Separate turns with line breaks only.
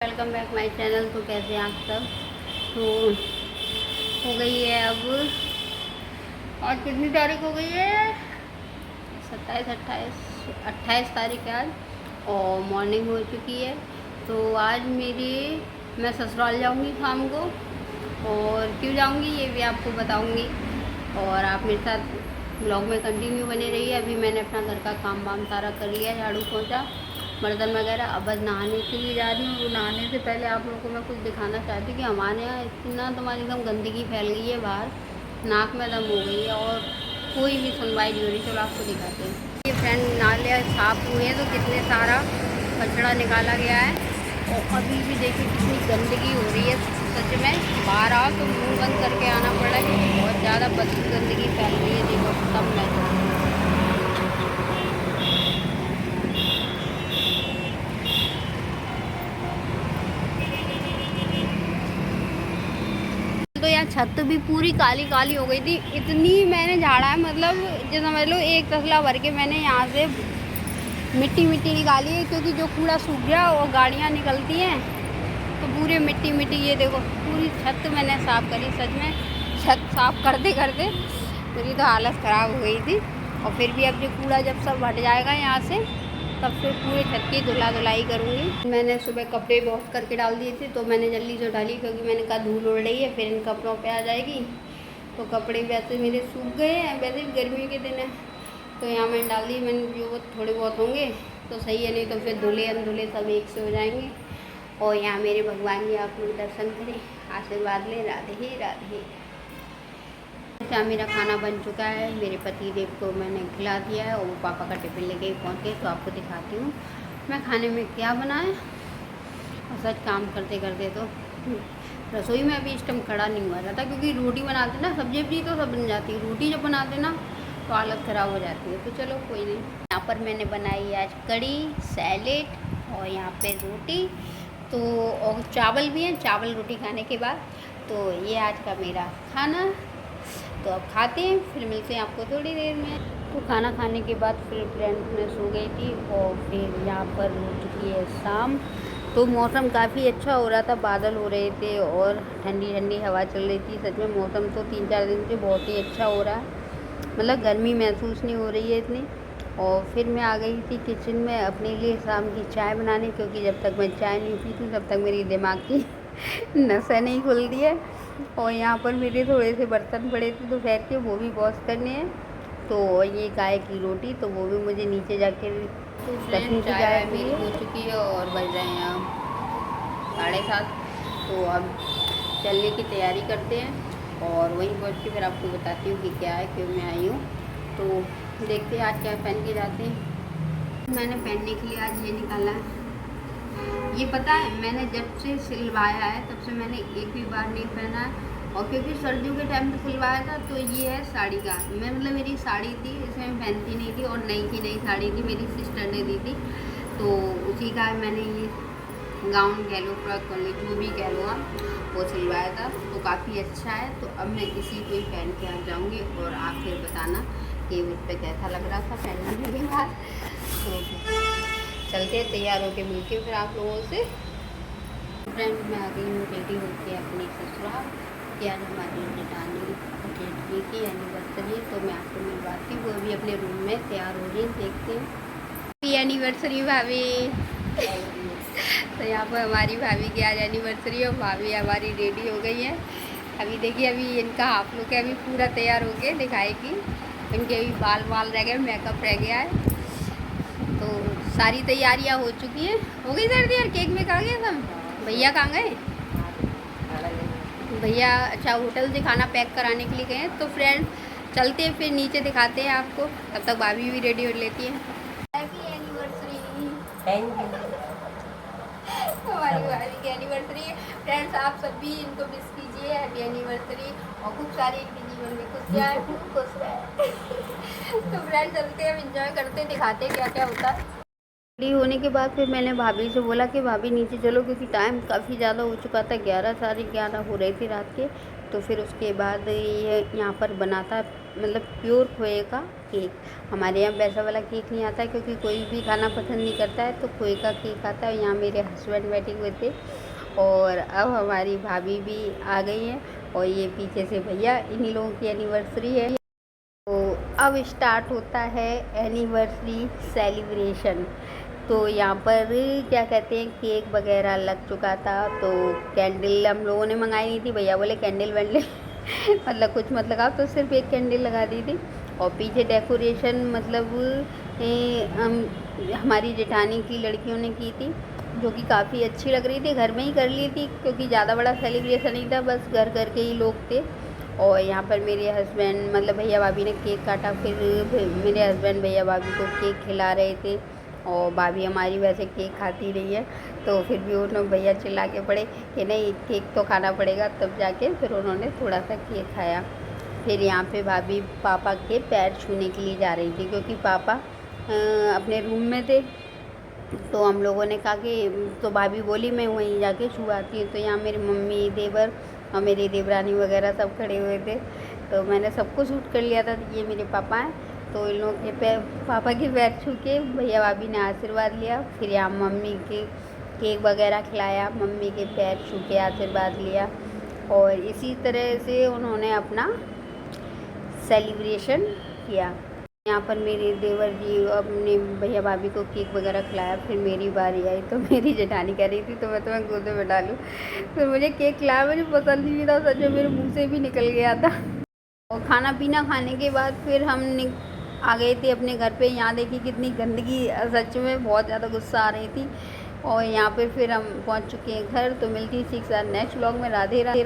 Welcome back my channel. तो कैसे हैं आप सब। तो हो गई है अब, और कितनी तारीख हो गई है, 28 तारीख है आज, और मॉर्निंग हो चुकी है। तो आज मैं ससुराल जाऊंगी शाम को, और क्यों जाऊंगी ये भी आपको बताऊंगी, और आप मेरे साथ ब्लॉग में कंटिन्यू बने रहिए। अभी मैंने अपना घर का काम वाम सारा कर लिया, झाड़ू पोंछा, बर्तन वगैरह। अब बस नहाने के लिए जा रही हूँ। नहाने से पहले आप लोगों को मैं कुछ दिखाना चाहती हूँ कि हमारे यहाँ इतना तुम्हारी एकदम गंदगी फैल गई है, बाहर नाक में दम हो गई है, और कोई भी सुनवाई नहीं हो रही। चलो आपको दिखाते हैं। ये फ्रेंड नाले साफ हुए हैं, तो कितने सारा कचरा निकाला गया है, और अभी भी देखिए कितनी गंदगी हो रही है। सच में बाहर आओ तो मुँह बंद करके आना पड़ रहा है, क्योंकि बहुत ज़्यादा गंदगी फैल रही है। देखो सब में तो यहाँ छत भी पूरी काली काली हो गई थी। इतनी मैंने झाड़ा है, मतलब जो समझ लो एक तसला भर के मैंने यहाँ से मिट्टी निकाली है, क्योंकि जो कूड़ा सूख गया और गाड़ियाँ निकलती हैं तो पूरे मिट्टी। ये देखो पूरी छत मैंने साफ़ करी। सच में छत साफ़ करते करते मेरी तो हालत ख़राब हो गई थी। और फिर भी अब जो कूड़ा जब सब हट जाएगा यहाँ से, तब फिर पूरे छत की धुलाई करूँगी। मैंने सुबह कपड़े वॉश करके डाल दिए थे, तो मैंने जल्दी से डाली, क्योंकि मैंने कहा धूल उड़ रही है फिर इन कपड़ों पे आ जाएगी। तो कपड़े वैसे मेरे सूख गए हैं, वैसे भी गर्मी के दिन है, तो यहाँ मैंने डाल दी। मैंने जो थोड़े बहुत होंगे तो सही है, नहीं तो फिर धुले अनधुले सब एक से हो जाएंगे। और यहाँ मेरे भगवान जी आप लोग दर्शन करें, आशीर्वाद लें। राधे ही राधे। अच्छा, मेरा खाना बन चुका है। मेरे पति देव को मैंने खिला दिया है, और वो पापा का टिफिन लेके पहुँच गए। तो आपको दिखाती हूँ मैं खाने में क्या बनाया। और सच काम करते करते तो रसोई में अभी इस टाइम खड़ा नहीं हुआ रहता, क्योंकि रोटी बनाते ना, सब्जी तो सब बन जाती है, रोटी जब बनाते ना तो हालत ख़राब हो जाती है। तो चलो कोई नहीं। यहाँ पर मैंने बनाई आज कड़ी, सैलेड, और यहाँ पे रोटी, तो और चावल भी हैं, चावल रोटी खाने के बाद। तो ये आज का मेरा खाना। तो अब खाते हैं, फिर मिलते हैं आपको थोड़ी देर में। तो खाना खाने के बाद फिर फ्रेंड में सो गई थी, और फिर यहाँ पर हो चुकी है शाम। तो मौसम काफ़ी अच्छा हो रहा था, बादल हो रहे थे और ठंडी ठंडी हवा चल रही थी। सच में मौसम तो 3-4 दिन से बहुत ही अच्छा हो रहा है, मतलब गर्मी महसूस नहीं हो रही है इतनी। और फिर मैं आ गई थी किचन में अपने लिए शाम की चाय बनाने, क्योंकि जब तक मैं चाय नहीं पीती तब तक मेरी दिमाग की नसें नहीं खुलती है। और यहाँ पर मेरे थोड़े से बर्तन पड़े थे दोपहर के, वो भी वॉश करने हैं। तो ये गाय की रोटी, तो वो भी मुझे नीचे जाके रखनी थी। चाय मेरी हो चुकी है, और बज रहे हैं 7:30। तो अब चलने की तैयारी करते हैं, और वहीं पहुँच के फिर आपको बताती हूँ कि क्या है, क्यों मैं आई हूँ। तो देखते हैं आज क्या पहन के जाते हैं। मैंने पहनने के लिए आज ये निकाला है। ये पता है, मैंने जब से सिलवाया है तब से मैंने एक भी बार नहीं पहना है। और क्योंकि सर्दियों के टाइम पे सिलवाया था, तो ये है साड़ी का। मैं मतलब मेरी साड़ी थी, इसमें मैं पहनती नहीं थी, और नई की नई साड़ी थी, मेरी सिस्टर ने दी थी। तो उसी का मैंने ये गाउन कह लो, फ्रॉक कह लो, जो भी कह लो आप, वो सिलवाया था। तो काफ़ी अच्छा है। तो अब मैं इसी को ही पहन के आ जाऊँगी, और आप फिर बताना कि उस पर कैसा लग रहा था पहनने के बाद। तो चलते तैयार होके मिलके फिर आप लोगों से। फ्रेंड मैं आ गई हूँ रेडी होके अपने ससुराल, कि आज हमारी जेठानी जेठनी की एनिवर्सरी, तो मैं आपको मिलवाती हूँ। वो भी अपने रूम में तैयार हो रही, देखते हैं। हैप्पी एनिवर्सरी भाभी। तो यहाँ पर हमारी भाभी की आज एनिवर्सरी है, भाभी हमारी रेडी हो गई है। अभी देखिए, अभी इनका हाफ लुक है, अभी पूरा तैयार हो गए दिखाएगी। इनके अभी बाल रह गए, मेकअप रह गया है। तो सारी तैयारियां हो चुकी हैं। हो गई सर्दी यार, केक में कहाँ गए सब भैया, कहाँ गए भैया? अच्छा, होटल से खाना पैक कराने के लिए गए हैं। तो फ्रेंड चलते हैं, फिर नीचे दिखाते हैं आपको। तब तक भाभी भी रेडी हो लेती है। Happy anniversary.
Thank you.
हमारी भाभी की एनिवर्सरी है। फ्रेंड्स आप सभी इनको विश कीजिए हैप्पी एनिवर्सरी, और खूब सारी इनके जीवन में खुशियाँ, खूब खुश रहे। तो फ्रेंड्स चलते हैं, एंजॉय करते, दिखाते क्या क्या होता है। रेडी होने के बाद फिर मैंने भाभी से बोला कि भाभी नीचे चलो, क्योंकि टाइम काफ़ी ज़्यादा हो चुका था, 11 साढ़े 11 हो रहे थे रात के। तो फिर उसके बाद ये यहाँ पर बना था मतलब प्योर खोए का केक। हमारे यहाँ वैसा वाला केक नहीं आता है, क्योंकि कोई भी खाना पसंद नहीं करता है, तो खोए का केक आता है। यहाँ मेरे हस्बैंड बैठे हुए थे और अब हमारी भाभी भी आ गई हैं, और ये पीछे से भैया, इन्हीं लोगों की एनिवर्सरी है। तो अब स्टार्ट होता है एनिवर्सरी सेलिब्रेशन। तो यहाँ पर क्या कहते हैं, केक वगैरह लग चुका था, तो कैंडल हम लोगों ने मंगाई नहीं थी। भैया बोले कैंडल वैंडल मतलब कुछ मत लगाओ, तो सिर्फ एक कैंडल लगा दी थी। और पीछे डेकोरेशन मतलब हमारी जेठानी की लड़कियों ने की थी, जो कि काफ़ी अच्छी लग रही थी। घर में ही कर ली थी, क्योंकि ज़्यादा बड़ा सेलिब्रेशन नहीं था, बस घर घर के ही लोग थे। और यहाँ पर मेरे हस्बैंड मतलब भैया भाभी ने केक काटा, फिर मेरे हस्बैंड भैया भाभी को केक खिला रहे थे। और भाभी हमारी वैसे केक खाती नहीं है, तो फिर भी उन्होंने भैया चिल्ला के पड़े कि नहीं केक तो खाना पड़ेगा, तब जाके फिर उन्होंने थोड़ा सा केक खाया। फिर यहाँ पे भाभी पापा के पैर छूने के लिए जा रही थी, क्योंकि पापा अपने रूम में थे। तो हम लोगों ने कहा कि, तो भाभी बोली मैं वहीं जाके छू आती हूँ। तो यहाँ मेरी मम्मी, देवर और मेरी देवरानी वगैरह सब खड़े हुए थे, तो मैंने सबको शूट कर लिया था। ये मेरे पापा हैं, तो इन लोगों के पैर, पापा के पैर छू के भैया भाभी ने आशीर्वाद लिया। फिर यहाँ मम्मी के केक वगैरह खिलाया, मम्मी के पैर छू के आशीर्वाद लिया, और इसी तरह से उन्होंने अपना सेलिब्रेशन किया। यहाँ पर मेरे देवर जी अपने भैया भाभी को केक वगैरह खिलाया। फिर मेरी बारी आई, तो मेरी जेठानी कह रही थी तो मैं तुम्हें गोद में बैठा लूँ। फिर मुझे केक खिलाया, मुझे पसंद ही नहीं था, सच में मेरे मुंह से भी निकल गया था। और खाना पीना खाने के बाद फिर हम आ गए थे अपने घर पे। यहाँ देखिए कितनी गंदगी, सच में बहुत ज़्यादा गुस्सा आ रही थी। और यहाँ पे फिर हम पहुँच चुके हैं घर। तो मिलती है नेक्स्ट व्लॉग में। राधे राधे।